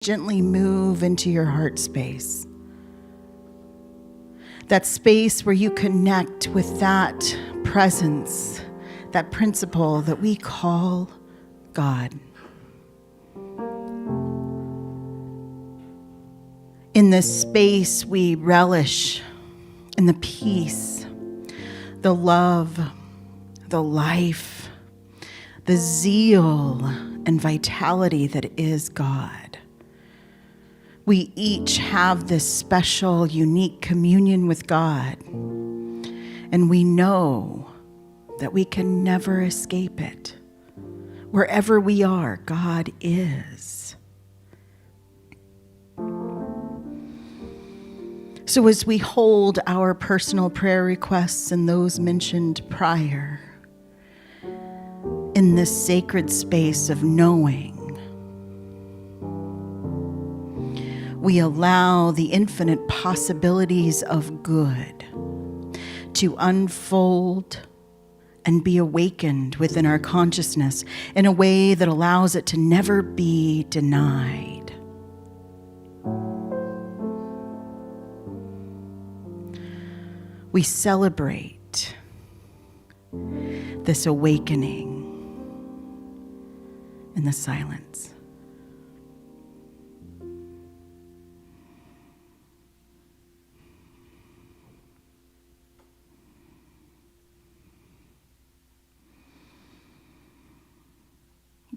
Gently move into your heart space. That space where you connect with that presence, that principle that we call God. In this space, we relish in the peace, the love, the life, the zeal and vitality that is God. We each have this special, unique communion with God, and we know that we can never escape it. Wherever we are, God is. So as we hold our personal prayer requests and those mentioned prior, in this sacred space of knowing, we allow the infinite possibilities of good to unfold and be awakened within our consciousness in a way that allows it to never be denied. We celebrate this awakening in the silence.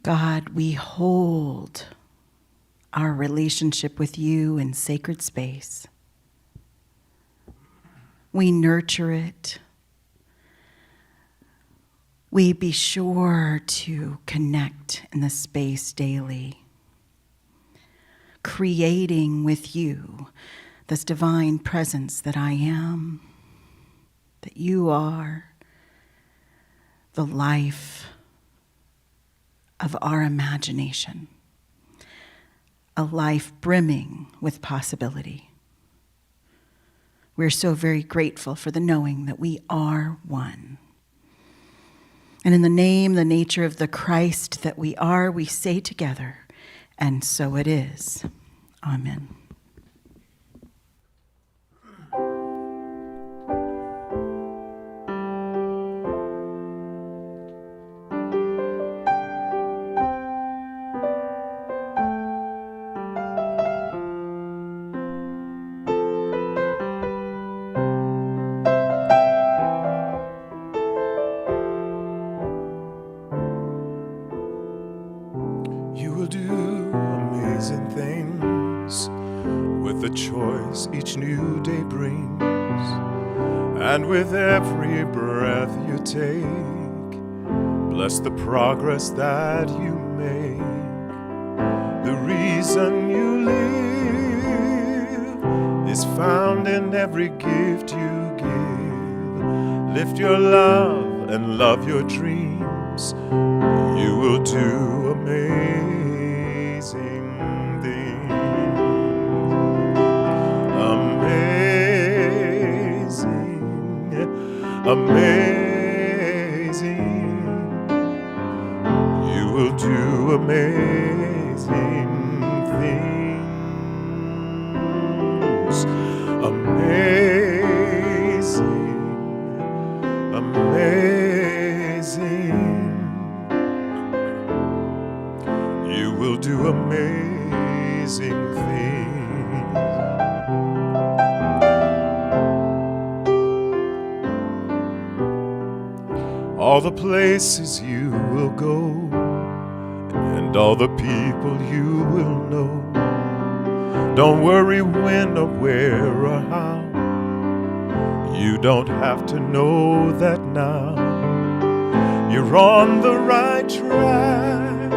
God, we hold our relationship with you in sacred space. We nurture it. We be sure to connect in the space daily, creating with you this divine presence that I am, that you are, the life of our imagination, a life brimming with possibility. We're so very grateful for the knowing that we are one. And in the name, the nature of the Christ that we are, we say together, and so it is. Amen. Choice each new day brings, and with every breath you take, bless the progress that you make. The reason you live is found in every gift you give. Lift your love and love your dreams. You will do amazing amazing. You will do amazing things. Amazing, amazing. You will do amazing things. All the places you will go, and all the people you will know. Don't worry when or where or how. You don't have to know that now. You're on the right track.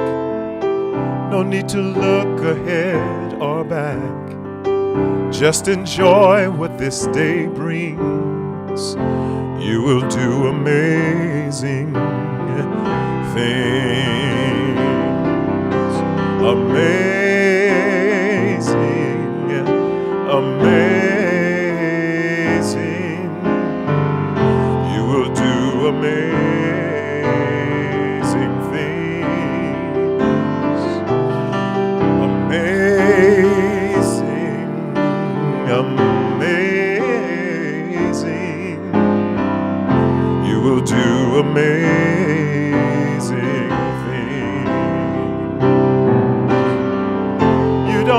No need to look ahead or back. Just enjoy what this day brings. You will do amazing things. Amazing, amazing. You will do amazing things. Amazing.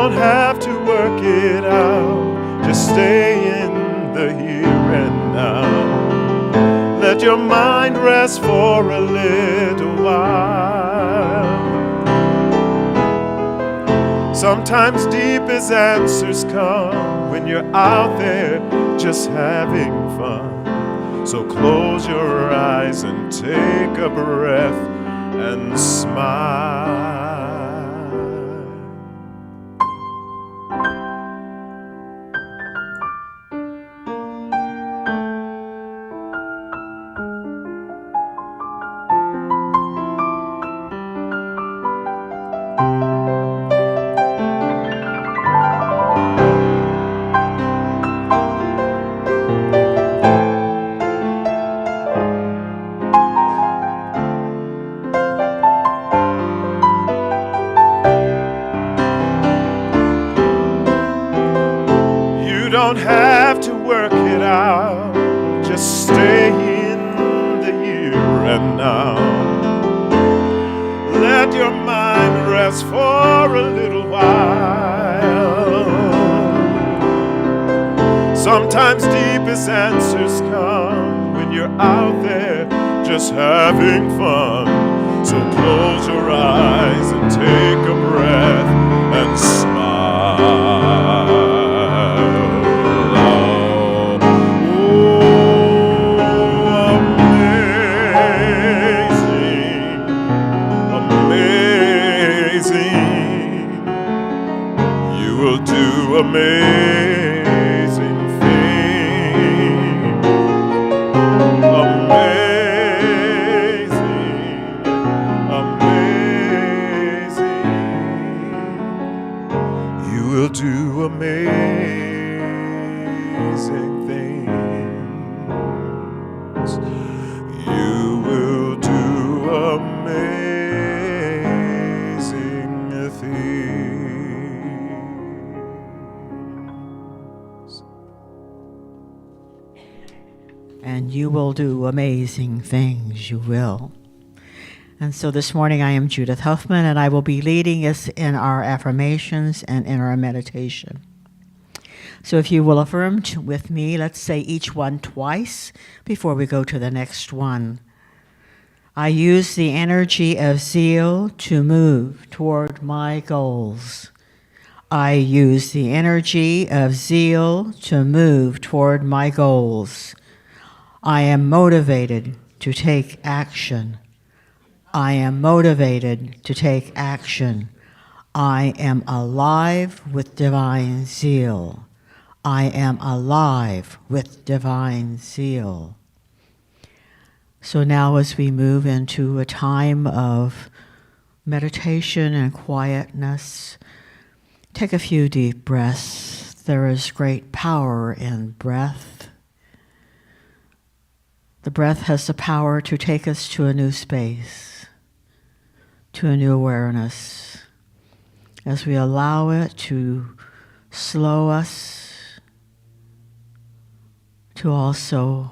don't have to work it out. Just stay in the here and now. Let your mind rest for a little while. Sometimes deepest answers come when you're out there just having fun. So close your eyes and take a breath and smile. You don't have to work it out. Just stay in the here and now. Let your mind rest for a little while. Sometimes deepest answers come when you're out there just having fun. So close your eyes and take a breath and smile. Do amazing things, amazing, amazing. You will do amazing things. You will do amazing things. And you will do amazing things, you will. And so this morning I am Judith Huffman, and I will be leading us in our affirmations and in our meditation. So if you will affirm with me, let's say each one twice before we go to the next one. I use the energy of zeal to move toward my goals. I use the energy of zeal to move toward my goals. I am motivated to take action. I am motivated to take action. I am alive with divine zeal. I am alive with divine zeal. So now as we move into a time of meditation and quietness, take a few deep breaths. There is great power in breath. The breath has the power to take us to a new space, to a new awareness, as we allow it to slow us, to also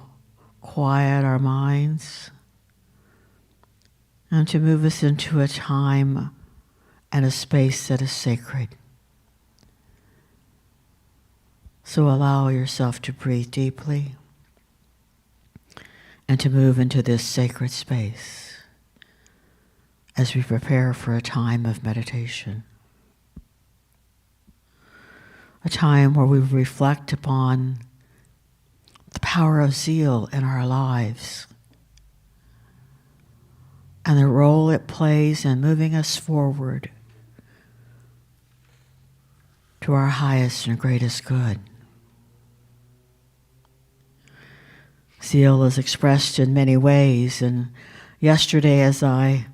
quiet our minds, and to move us into a time and a space that is sacred. So allow yourself to breathe deeply and to move into this sacred space as we prepare for a time of meditation. A time where we reflect upon the power of zeal in our lives and the role it plays in moving us forward to our highest and greatest good. Zeal is expressed in many ways, and yesterday as I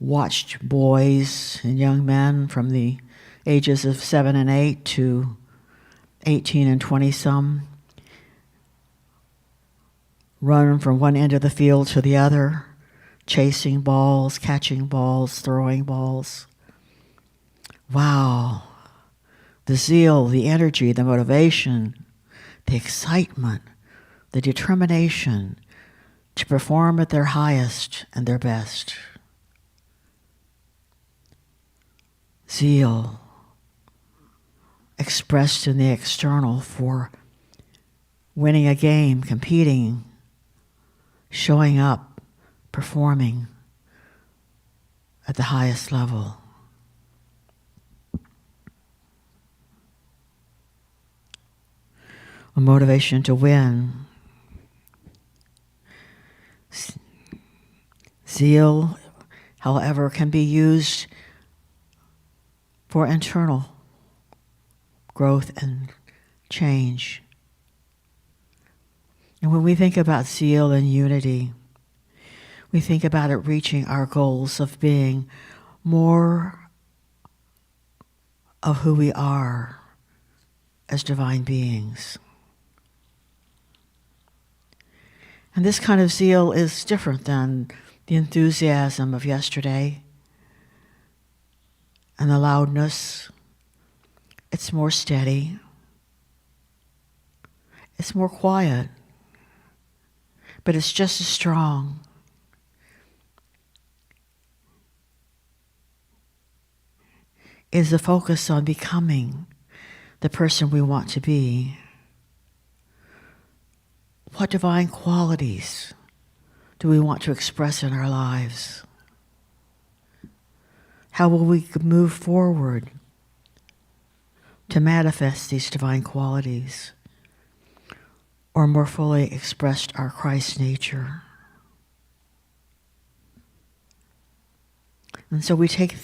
watched boys and young men from the ages of 7 and 8 to 18 and 20-some run from one end of the field to the other, chasing balls, catching balls, throwing balls. Wow, the zeal, the energy, the motivation, the excitement, the determination to perform at their highest and their best. zeal expressed in the external for winning a game, competing, showing up, performing at the highest level. A motivation to win. Zeal, however, can be used for internal growth and change. And when we think about zeal and unity, we think about it reaching our goals of being more of who we are as divine beings. And this kind of zeal is different than the enthusiasm of yesterday and the loudness. It's more steady. It's more quiet. But it's just as strong. It is a focus on becoming the person we want to be. What divine qualities do we want to express in our lives? How will we move forward to manifest these divine qualities, or more fully expressed our Christ nature? And so we take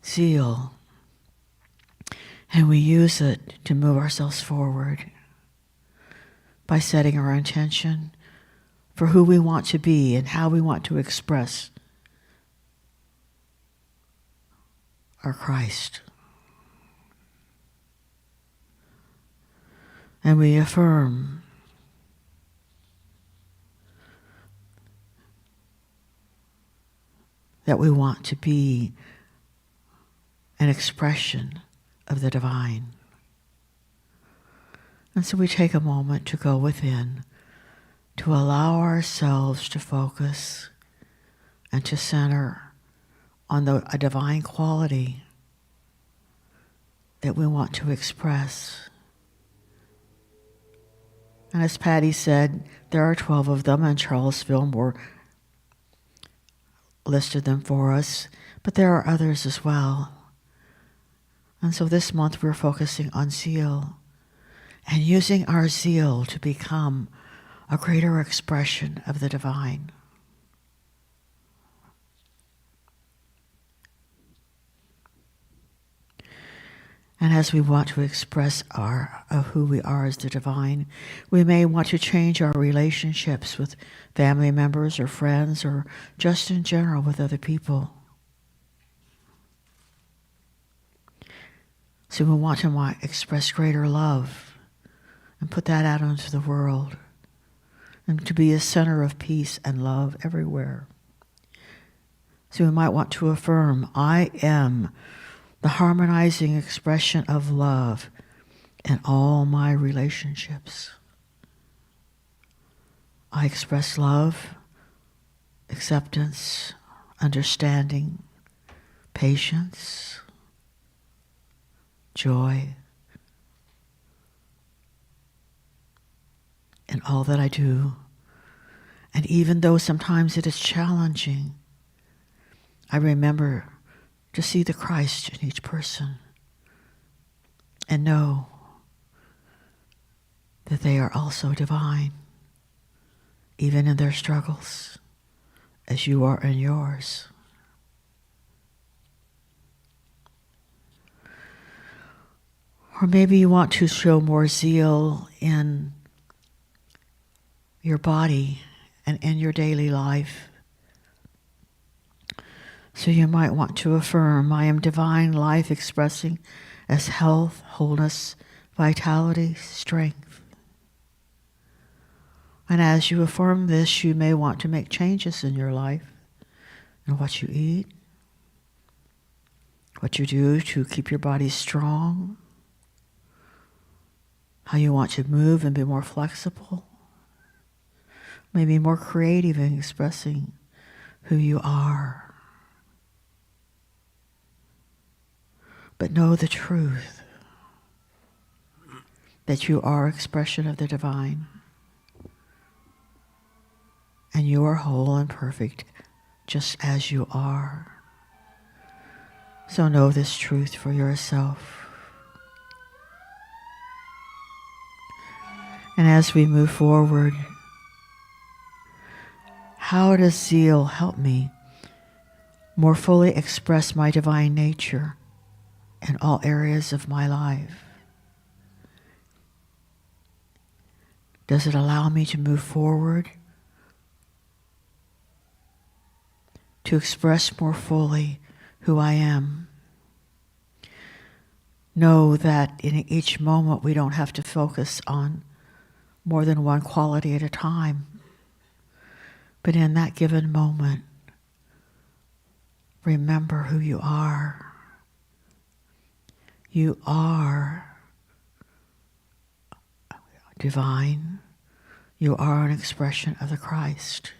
zeal and we use it to move ourselves forward by setting our intention for who we want to be and how we want to express our Christ. And we affirm that we want to be an expression of the divine. And so we take a moment to go within, to allow ourselves to focus and to center on a divine quality that we want to express. And as Patty said, there are 12 of them, and Charles Fillmore listed them for us, but there are others as well. And so this month we're focusing on zeal and using our zeal to become a greater expression of the divine. And as we want to express who we are as the divine, we may want to change our relationships with family members or friends or just in general with other people. So we want to express greater love and put that out into the world, and to be a center of peace and love everywhere. So we might want to affirm, I am the harmonizing expression of love in all my relationships. I express love, acceptance, understanding, patience, joy in all that I do. And even though sometimes it is challenging, I remember to see the Christ in each person and know that they are also divine, even in their struggles, as you are in yours. Or maybe you want to show more zeal in your body and in your daily life. So you might want to affirm, I am divine life expressing as health, wholeness, vitality, strength. And as you affirm this, you may want to make changes in your life and what you eat, what you do to keep your body strong, how you want to move and be more flexible, maybe more creative in expressing who you are. but know the truth that you are expression of the divine, and you are whole and perfect just as you are. So know this truth for yourself. And as we move forward, how does zeal help me more fully express my divine nature in all areas of my life? Does it allow me to move forward, to express more fully who I am? Know that in each moment we don't have to focus on more than one quality at a time. But in that given moment, remember who you are. You are divine. You are an expression of the Christ.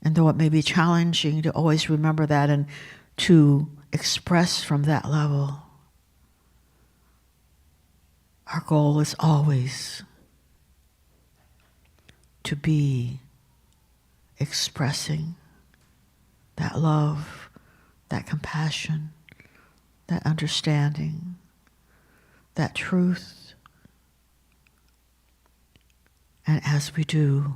And though it may be challenging to always remember that and to express from that level, our goal is always to be expressing that love, that compassion, that understanding, that truth. And as we do,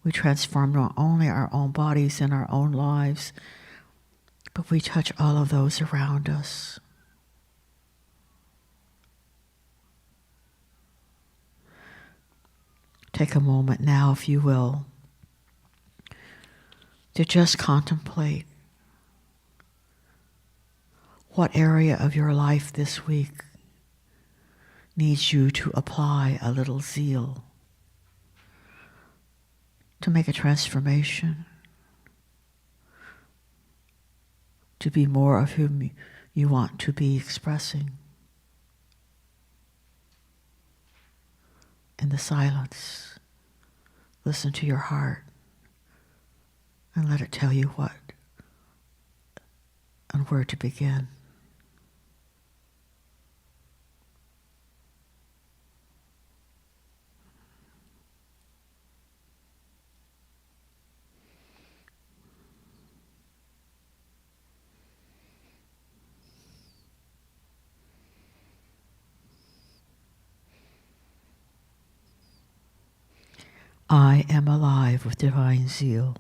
we transform not only our own bodies and our own lives, but we touch all of those around us. Take a moment now, if you will, to just contemplate what area of your life this week needs you to apply a little zeal to make a transformation, to be more of whom you want to be expressing. In the silence, listen to your heart and let it tell you what and where to begin. I am alive with divine zeal.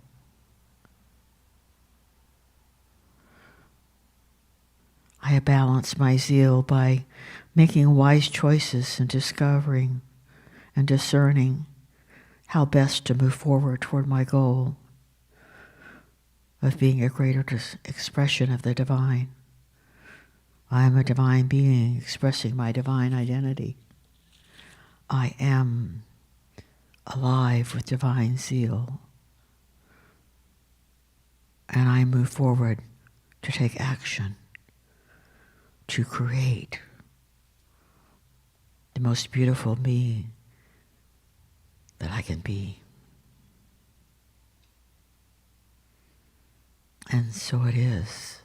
I balance my zeal by making wise choices and discovering and discerning how best to move forward toward my goal of being a greater expression of the divine. I am a divine being expressing my divine identity. I am alive with divine zeal. And I move forward to take action, to create the most beautiful me that I can be. And so it is.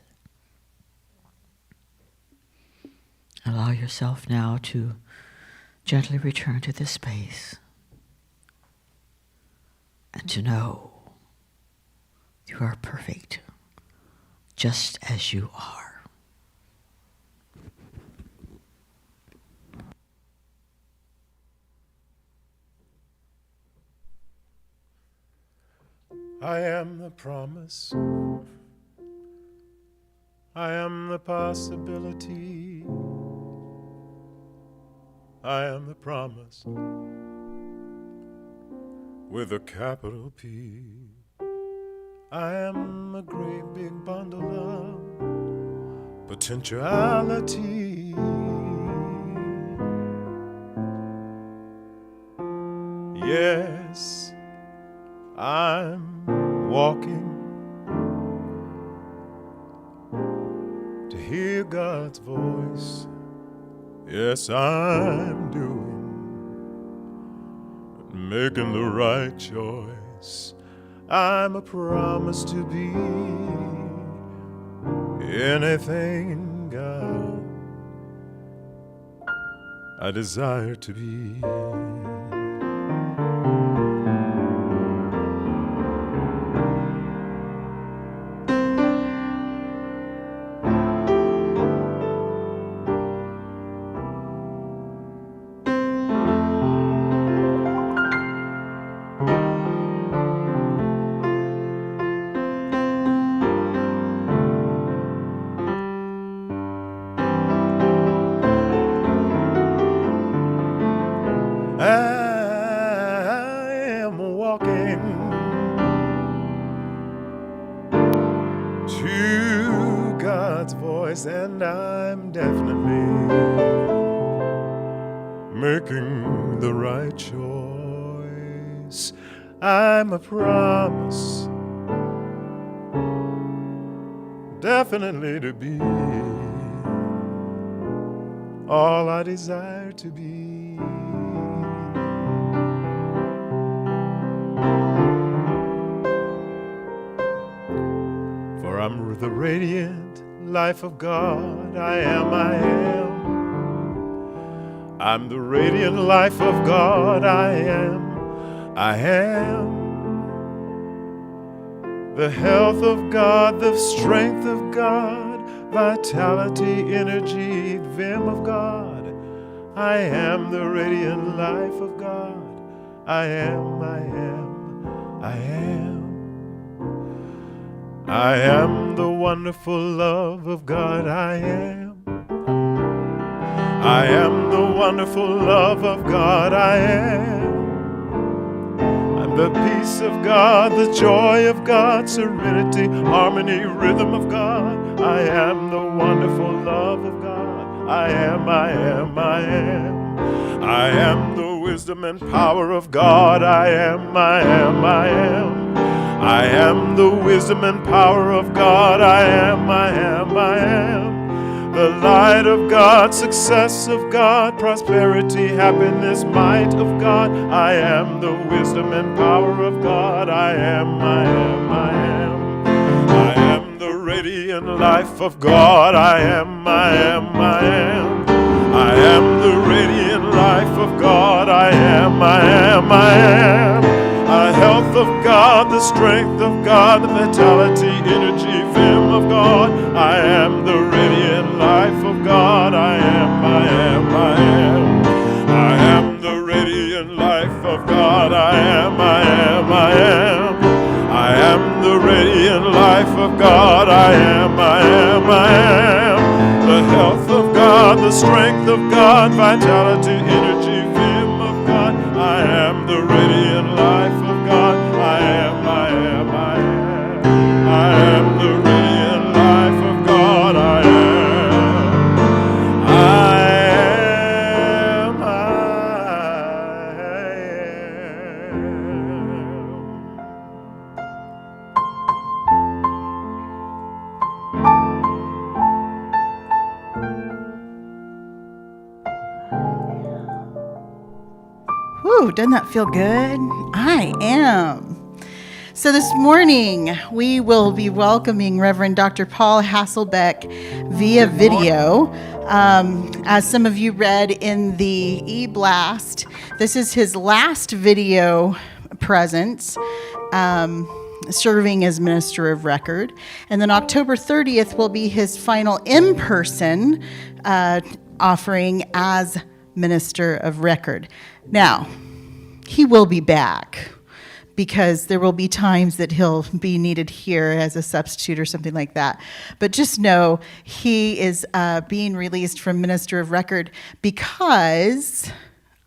Allow yourself now to gently return to this space and to know you are perfect just as you are. I am the promise. I am the possibility. I am the promise with a capital P. I am a great big bundle of potentiality. Yes, I'm walking to hear God's voice. Yes, I'm making the right choice. I'm a promise to be anything God I desire to be. To God's voice, and I'm definitely making the right choice. I'm a promise, definitely to be all I desire to be. For I'm the radiant life of God. I am. I'm the radiant life of God. I am. The health of God, the strength of God, vitality, energy, vim of God. I am the radiant life of God. I am. I am the wonderful love of God. I am the wonderful love of God. I am. I'm the peace of God, the joy of God, serenity, harmony, rhythm of God. I am the wonderful love of God. I am. I am the wisdom and power of God. I am. I am the wisdom and power of God. I am. The light of God, success of God, prosperity, happiness, might of God. I am the wisdom and power of God. I am. I am the radiant life of God. I am. I am the radiant life of God. I am. The health of God, the strength of God, the vitality, energy, vim of God. I am the radiant life of God. I am. I am the radiant life of God. I am. I am the radiant life of God. I am. The health of God, the strength of God, vitality, energy, vim of God. I am the radiant life of God. I am the radiant life of God. I am. Whew, doesn't that feel good? I am. So this morning, we will be welcoming Reverend Dr. Paul Hasselbeck via video. As some of you read in the e-blast, this is his last video presence, serving as Minister of Record. And then October 30th will be his final in-person offering as Minister of Record. Now, he will be back, because there will be times that he'll be needed here as a substitute or something like that. But just know he is being released from Minister of Record because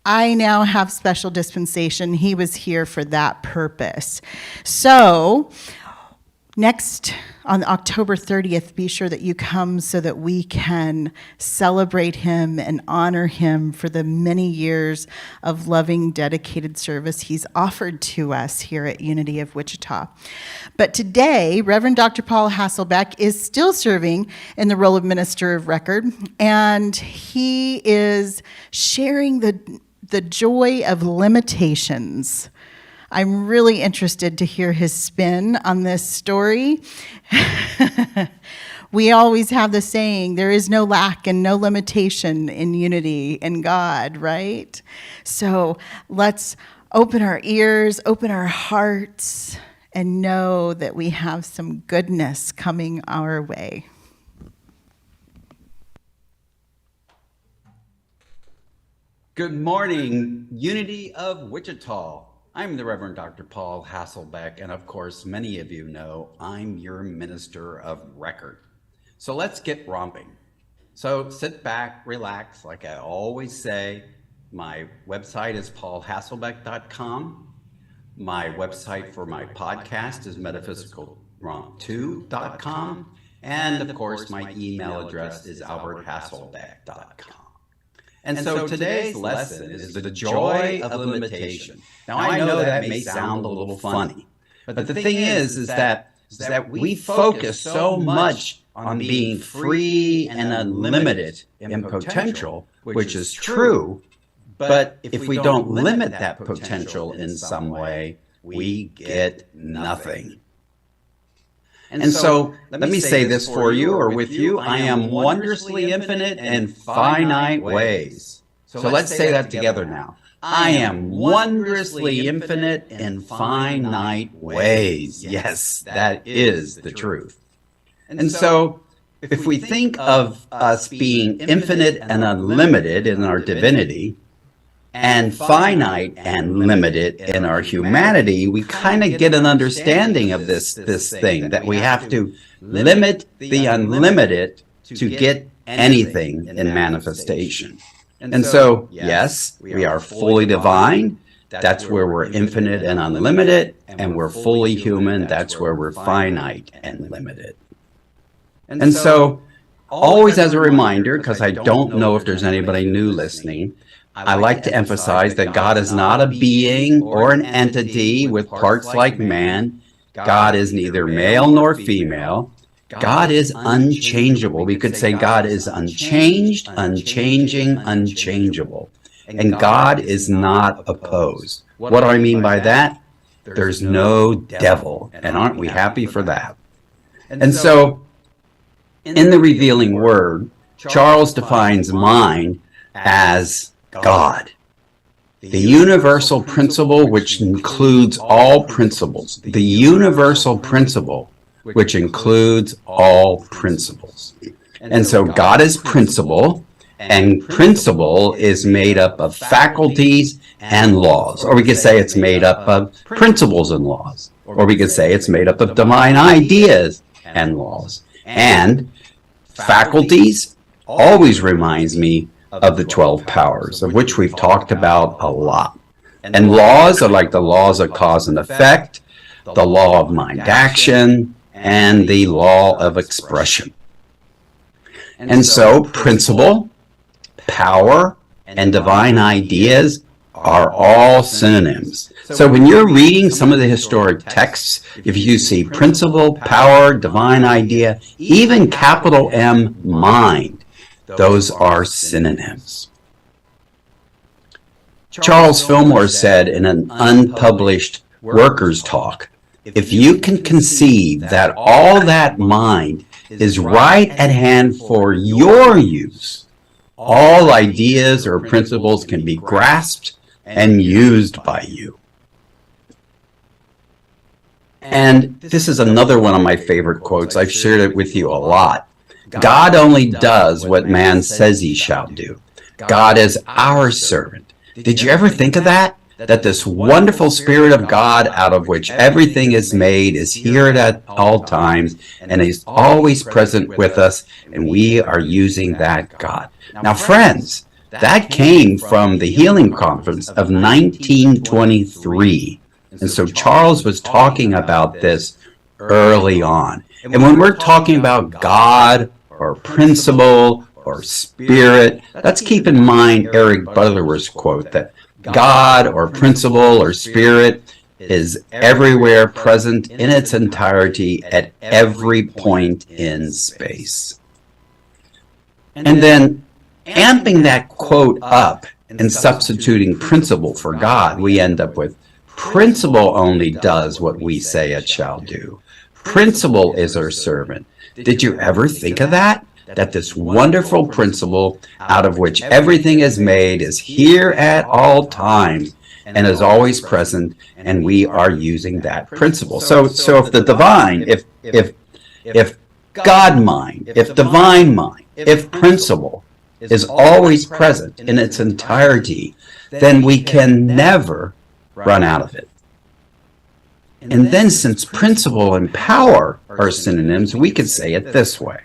I now have special dispensation. He was here for that purpose. So next, on October 30th, be sure that you come so that we can celebrate him and honor him for the many years of loving, dedicated service he's offered to us here at Unity of Wichita. But today, Reverend Dr. Paul Hasselbeck is still serving in the role of Minister of Record, and he is sharing the joy of limitations. I'm really interested to hear his spin on this story. We always have the saying, there is no lack and no limitation in unity in God, right? So let's open our ears, open our hearts, and know that we have some goodness coming our way. Good morning, Unity of Wichita. I'm the Reverend Dr. Paul Hasselbeck, and of course, many of you know I'm your minister of record. So let's get romping. So sit back, relax, like I always say. My website is paulhasselbeck.com. My website for my podcast is metaphysicalromp2.com. And of course, my email address is alberthasselbeck.com. And so today's lesson is the joy of limitation. Now I know that may sound a little funny, but the thing is that we focus so much on being free and unlimited in potential, which is true, but if we don't limit that potential in some way, we get nothing. And so let me say this for you or with you. I am wondrously infinite in finite ways. So let's say that together now. I am wondrously infinite in finite ways. Yes, that is the truth. And so if we think of us being infinite and unlimited in our divinity, and finite and limited in our humanity, we kind of get an understanding of this thing, that we have to limit the unlimited to get anything in manifestation. And so, yes, we are fully divine. That's where we're infinite and unlimited, and we're fully human. That's where we're finite and limited. And so, always as a reminder, because I don't know if there's anybody new listening, I like to emphasize that God is not a being or an entity with parts like man. God is neither male nor female. God is unchangeable. We could say God is unchanged, unchanging, unchangeable. And God is not opposed. What do I mean by that? There's no devil. And aren't we happy for that? And so, in the revealing word, Charles defines mind as God, the universal principle which includes all principles, the universal principle which includes all principles. And so God is principle, and principle is made up of faculties and laws, or we could say it's made up of principles and laws, or we could say it's made up of divine ideas and laws. And faculties always reminds me of the 12 powers, of which we've talked about a lot. And laws are like the laws of cause and effect, the law of mind action, and the law of expression. And so principle, power, and divine ideas are all synonyms. So when you're reading some of the historic texts, if you see principle, power, divine idea, even capital M, mind, those are synonyms. Charles Fillmore said in an unpublished workers' talk, if you can conceive that all that mind is right at hand for your use, all ideas or principles can be grasped and used by you. And this is another one of my favorite quotes. I've shared it with you a lot. God only does what man says he shall do. God is our servant. Did you ever think of that? That this wonderful Spirit of God, out of which everything is made, is here at all times and is always present with us, and we are using that God. Now, friends, that came from the Healing Conference of 1923. And so Charles was talking about this early on. And when we're talking about God or principle or spirit, let's keep in mind Eric Butler's quote that God or principle or spirit is everywhere present in its entirety at every point in space. And then amping that quote up and substituting principle for God, we end up with principle only does what we say it shall do. Principle is our servant. Did you ever think of that? That this wonderful principle out of which everything is made is here at all times and is always present, and we are using that principle. So if the divine, if God mind, if divine mind, if principle is always present in its entirety, then we can never run out of it. And then, since principle and power are synonyms, we could say it this way.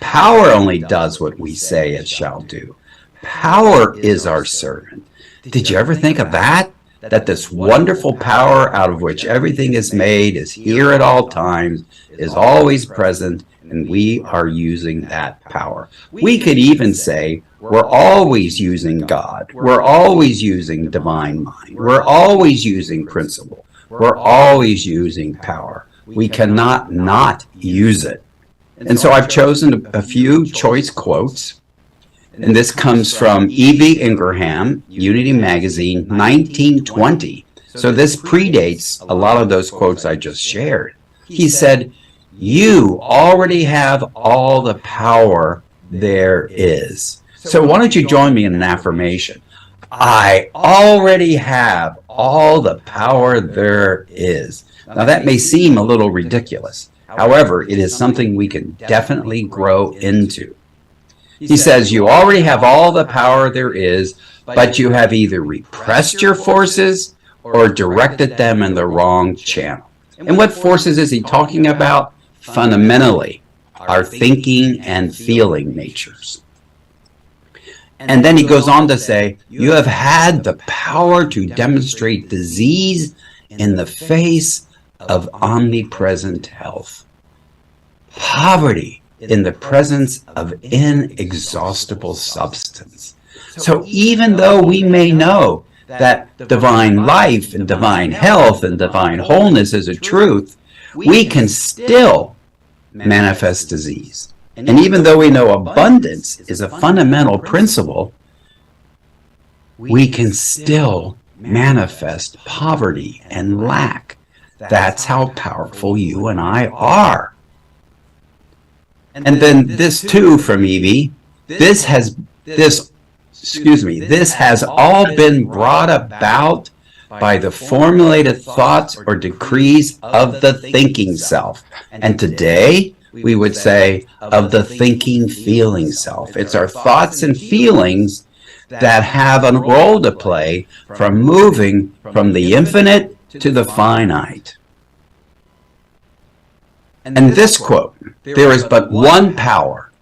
Power only does what we say it shall do. Power is our servant. Did you ever think of that? That this wonderful power out of which everything is made is here at all times, is always present, and we are using that power. We could even say we're always using God. We're always using divine mind. We're always using principle. We're always using power. We cannot not use it. And so I've chosen a few choice quotes. And this comes from E.V. Ingraham, Unity Magazine, 1920. So this predates a lot of those quotes I just shared. He said, "You already have all the power there is." So why don't you join me in an affirmation? I already have all the power there is. Now that may seem a little ridiculous. However, it is something we can definitely grow into. He says, you already have all the power there is, but you have either repressed your forces or directed them in the wrong channel. And what forces is he talking about? Fundamentally, our thinking and feeling natures. And then he goes on to say, you have had the power to demonstrate disease in the face of omnipresent health, poverty in the presence of inexhaustible substance. So even though we may know that divine life and divine health and divine wholeness is a truth, we can still manifest disease. And even though we know abundance is a fundamental principle, we can still manifest poverty and lack. That's how powerful you and I are. And then this too from Evie, this has all been brought about by the formulated thoughts or decrees of the thinking self. And today, we would say, of the thinking, feeling self. It's our thoughts and feelings that have a role to play from moving from the infinite to the finite. And this quote, there is but one power.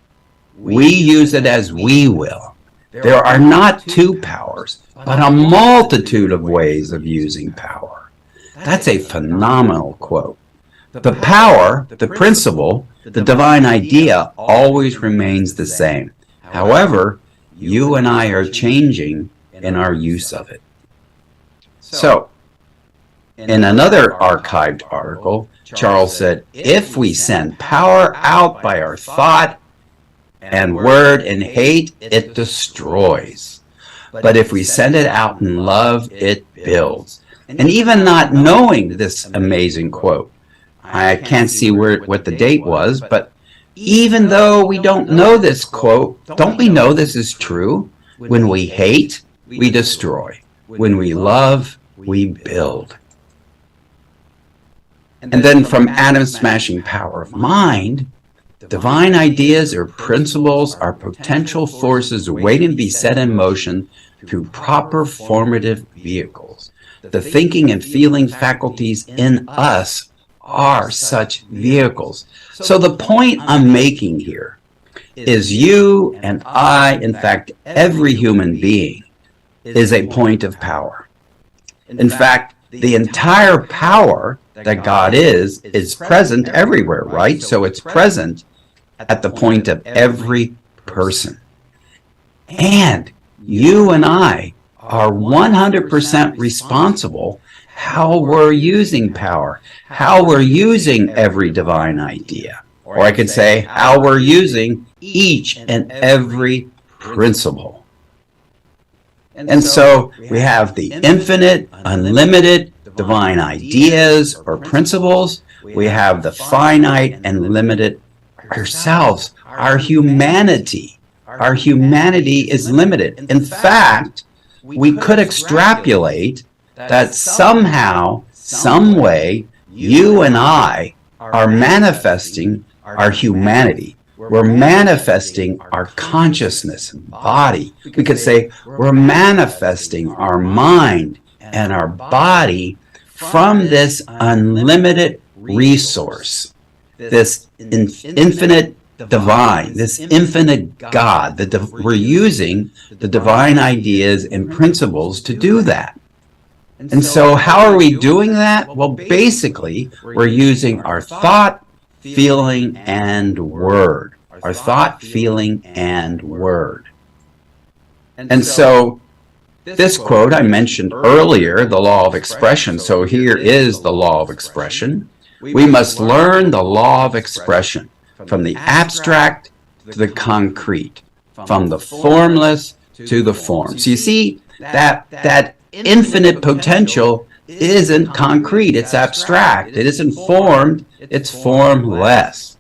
We use it as we will. There are not two powers, but a multitude of ways of using power. That's a phenomenal quote. The power, the principle, the divine idea always remains the same. However, you and I are changing in our use of it. So, in another archived article, Charles said, if we send power out by our thought and word and hate, it destroys. But if we send it out in love, it builds. And even not knowing this amazing quote, I can't see what the date was, but even though we don't know this quote, don't we know this is true? When we hate, we destroy. When we love, we build. And then from Adam's smashing power of mind, divine ideas or principles are potential forces waiting to be set in motion through proper formative vehicles. The thinking and feeling faculties in us are such vehicles. So the point I'm making here is you and I, in fact, every human being is a point of power. In fact, the entire power that God is present everywhere, right? So it's present at the point of every person. And you and I are 100% responsible how we're using power, how we're using every divine idea. Or I could say how we're using each and every principle. And so we have the infinite, unlimited divine ideas or principles. We have the finite and limited ourselves, our humanity. Our humanity is limited. In fact, we could extrapolate that somehow, some way, you and I are manifesting our humanity. We're manifesting our consciousness and body. We could say we're manifesting our mind and our body from this unlimited resource, this infinite divine, this infinite God. We're using the divine ideas and principles to do that. And so how are we doing that? Well, basically, we're using our thought, feeling, and word. Our thought, feeling, and word. And so this quote I mentioned earlier, the law of expression. So here is the law of expression. We must learn the law of expression from the abstract to the concrete, from the formless to the form. So you see that infinite potential isn't concrete, it's abstract. It isn't formed, it's formless.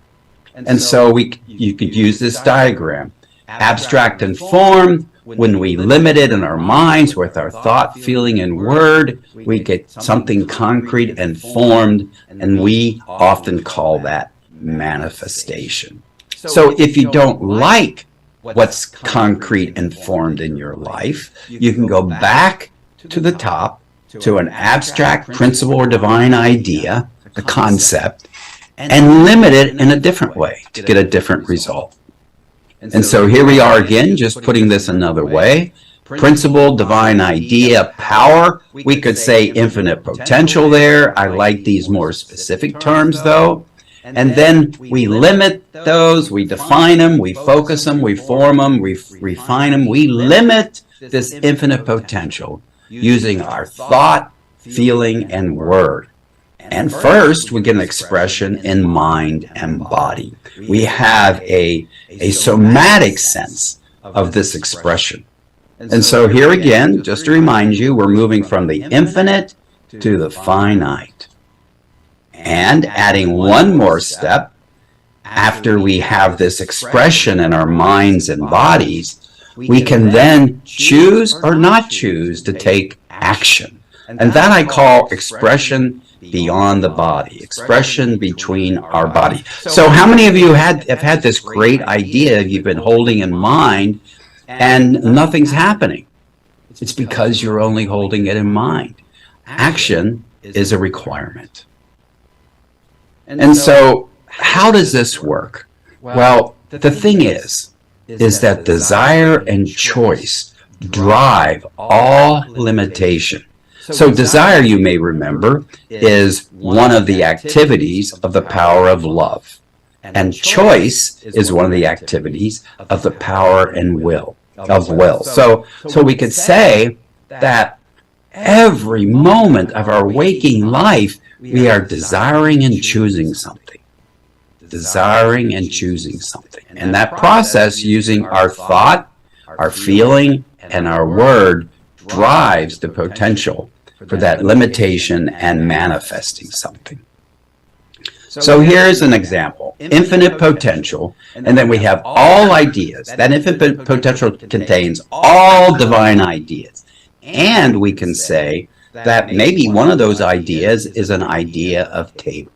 And so you could use this diagram. Abstract and form, when we limit it in our minds with our thought, feeling, and word, we get something concrete and formed, and we often call that manifestation. So if you don't like what's concrete and formed in your life, you can go back to the top, to an abstract principle or divine idea, a concept, and limit it in a different way to get a different result. And so here we are again, just putting this another way. Principle, divine idea, power. We could say infinite potential there. I like these more specific terms though. And then we limit those, we define them, we focus them, we form them, we refine them. We limit this infinite potential using our thought, feeling, and word. And first, we get an expression in mind and body. We have a somatic sense of this expression. And so here again, just to remind you, we're moving from the infinite to the finite. And adding one more step, after we have this expression in our minds and bodies, we can then choose or not choose to take action. And that I call expression beyond the body, expression between our body. So how many of you have had this great idea you've been holding in mind and nothing's happening? It's because you're only holding it in mind. Action is a requirement. And so how does this work? Well, the thing is that desire and choice drive all limitation. So desire, you may remember, is one of the activities of the power of love. And choice is one of the activities of the power and will, of will. So we could say that every moment of our waking life, we are desiring and choosing something. Desiring and choosing something. And that process, using our thought, our feeling, and our word, drives the potential for that limitation and manifesting something. So here's an example. Infinite potential, and then we have all ideas. That infinite potential contains all divine ideas. And we can say that maybe one of those ideas is an idea of table.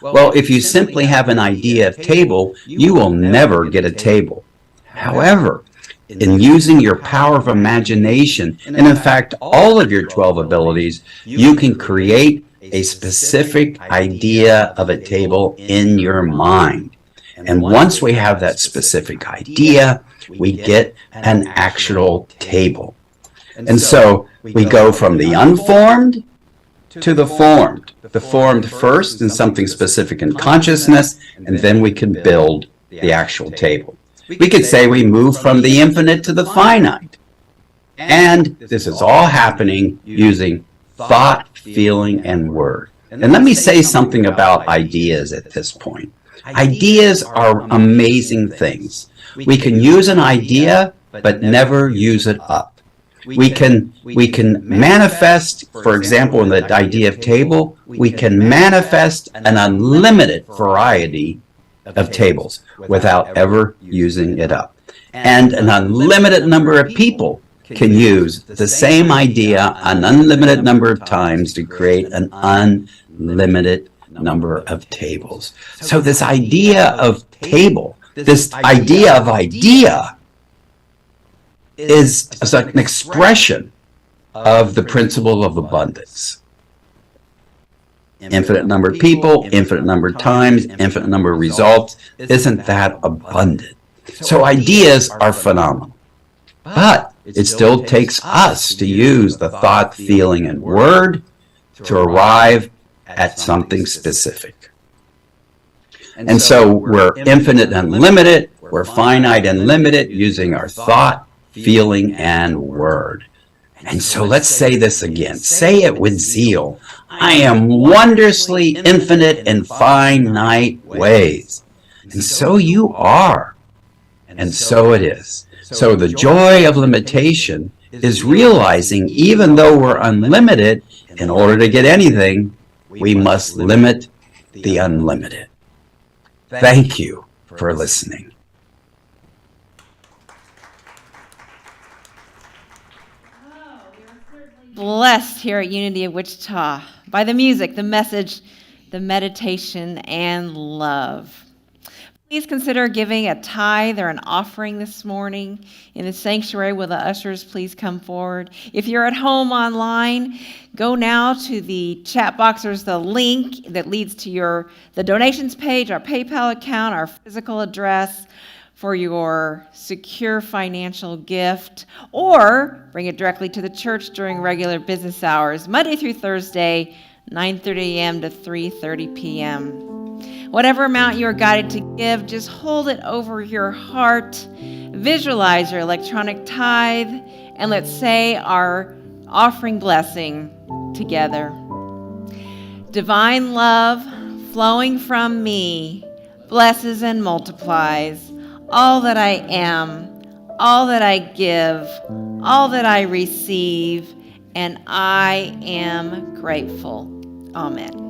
Well, if you simply have an idea of table, you will never get a table. However, in using your power of imagination, and in fact all of your 12 abilities, you can create a specific idea of a table in your mind. And once we have that specific idea, we get an actual table. And so we go from the unformed to the formed. The formed first in something specific in consciousness, and then we can build the actual table. We could say we move from the infinite to the finite. And this is all happening using thought, feeling, and word. And let me say something about ideas at this point. Ideas are amazing things. We can use an idea, but never use it up. We can manifest, for example, in the idea of table, we can manifest an unlimited variety of tables without ever using it up. And an unlimited number of people can use the same idea an unlimited number of times to create an unlimited number of tables. So this idea of table, this idea of idea, is an expression of the principle of abundance. Infinite number of people, infinite number of times, infinite number of results. Isn't that abundant? So ideas are phenomenal. But it still takes us to use the thought, feeling, and word to arrive at something specific. And so we're infinite and limited, we're finite and limited using our thought, feeling, and word. And so let's say this again. Say it with zeal. I am wondrously infinite in finite ways. And so you are. And so it is. So the joy of limitation is realizing even though we're unlimited, in order to get anything, we must limit the unlimited. Thank you for listening. Blessed here at Unity of Wichita by the music, the message, the meditation, and love. Please consider giving a tithe or an offering this morning in the sanctuary. Will the ushers please come forward? If you're at home online, go now to the chat box. There's the link that leads to the donations page, our PayPal account, our physical address for your secure financial gift, or bring it directly to the church during regular business hours, Monday through Thursday, 9:30 a.m. to 3:30 p.m. Whatever amount you are guided to give, just hold it over your heart, visualize your electronic tithe, and let's say our offering blessing together. Divine love flowing from me blesses and multiplies all that I am, all that I give, all that I receive, and I am grateful. Amen.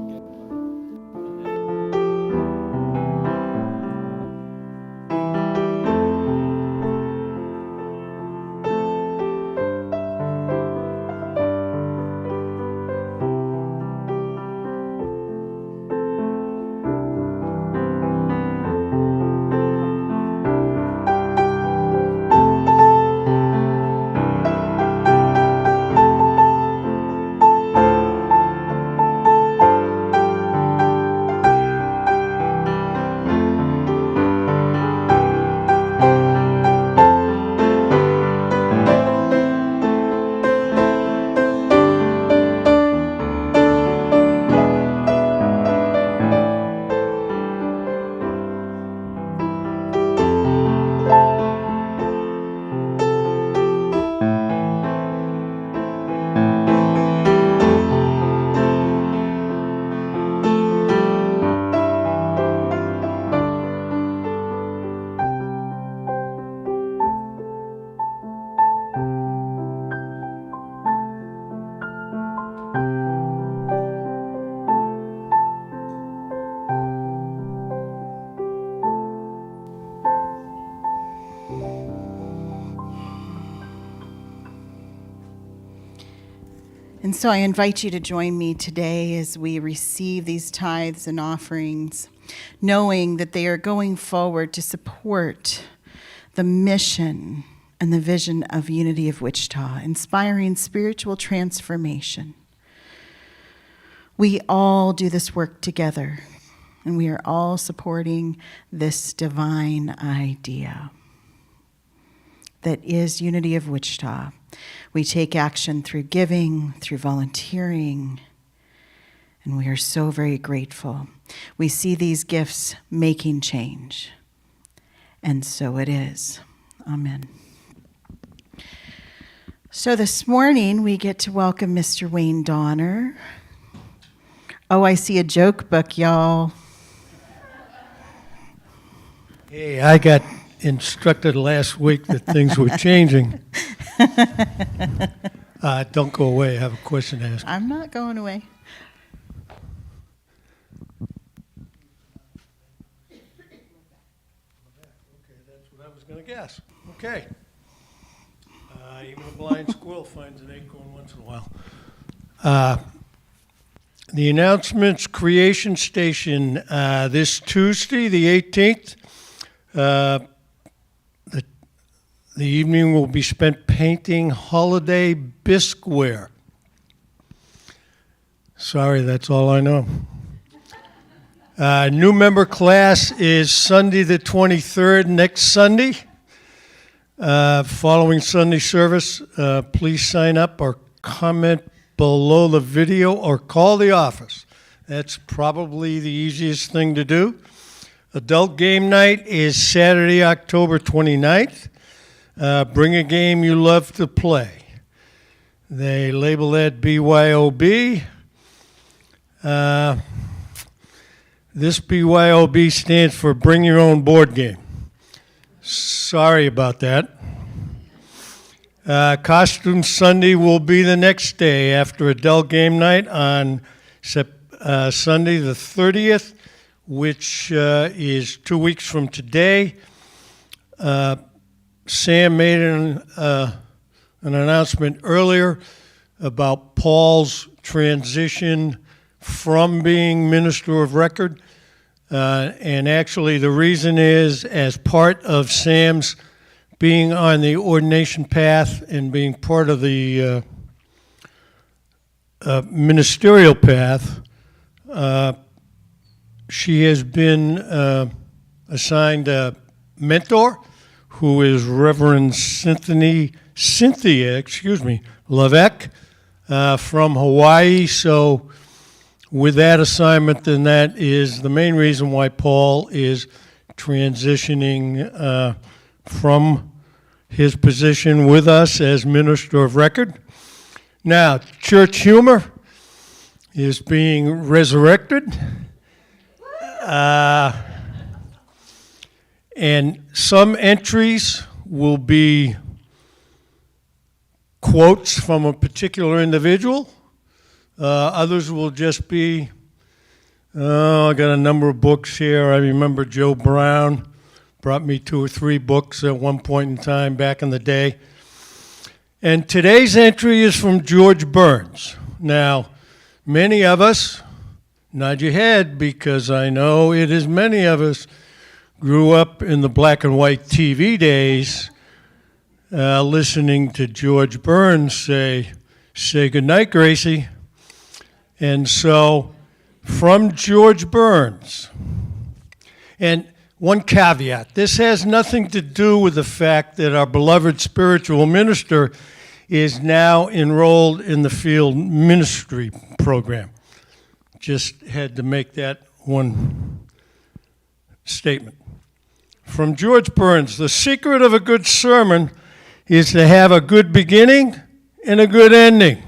And so I invite you to join me today as we receive these tithes and offerings, knowing that they are going forward to support the mission and the vision of Unity of Wichita, inspiring spiritual transformation. We all do this work together, and we are all supporting this divine idea that is Unity of Wichita. We take action through giving, through volunteering, and we are so very grateful. We see these gifts making change, and so it is. Amen. So this morning, we get to welcome Mr. Wayne Donner. Oh, I see a joke book, y'all. Hey, I got instructed last week that things were changing. Don't go away. I have a question to ask. I'm not going away. guess. Okay. Even a blind squirrel finds an acorn once in a while. The announcements, Creation Station, this Tuesday, the 18th. The evening will be spent painting holiday bisqueware. Sorry, that's all I know. New member class is Sunday the 23rd, next Sunday. Following Sunday service, please sign up or comment below the video or call the office. That's probably the easiest thing to do. Adult game night is Saturday, October 29th. Bring a game you love to play. They label that BYOB. This BYOB stands for Bring Your Own Board Game. Sorry about that. Costume Sunday will be the next day after adult game night on Sunday the 30th, which is 2 weeks from today. Sam made an announcement earlier about Paul's transition from being minister of record. And actually the reason is, as part of Sam's being on the ordination path and being part of the ministerial path, she has been assigned a mentor who is Reverend Cynthia Leveck from Hawaii. So with that assignment, then that is the main reason why Paul is transitioning from his position with us as minister of record. Now, church humor is being resurrected. And some entries will be quotes from a particular individual. Others will just be, I got a number of books here. I remember Joe Brown brought me 2 or 3 books at one point in time back in the day. And today's entry is from George Burns. Now, many of us, nod your head because I know it is many of us, grew up in the black and white TV days listening to George Burns say goodnight, Gracie. And so, from George Burns, and one caveat, this has nothing to do with the fact that our beloved spiritual minister is now enrolled in the field ministry program. Just had to make that one statement. From George Burns, the secret of a good sermon is to have a good beginning and a good ending,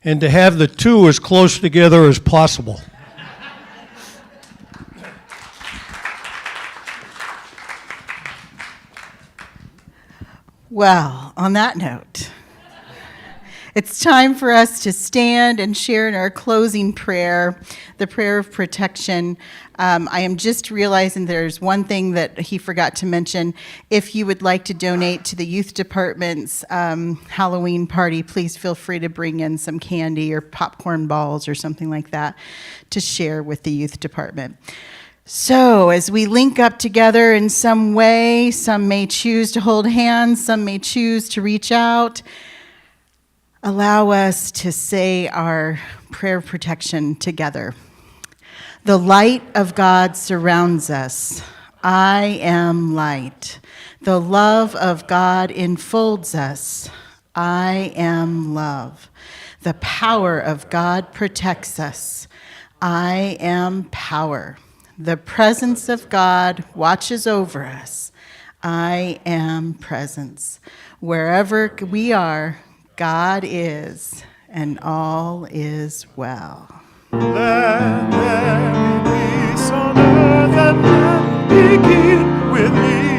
and to have the two as close together as possible. Well, on that note, it's time for us to stand and share in our closing prayer, the prayer of protection. I am just realizing there's one thing that he forgot to mention. If you would like to donate to the youth department's Halloween party, please feel free to bring in some candy or popcorn balls or something like that to share with the youth department. So as we link up together in some way, some may choose to hold hands, some may choose to reach out. Allow us to say our prayer of protection together. The light of God surrounds us. I am light. The love of God enfolds us. I am love. The power of God protects us. I am power. The presence of God watches over us. I am presence. Wherever we are, God is, and all is well. Let there be peace on earth and let it begin with me.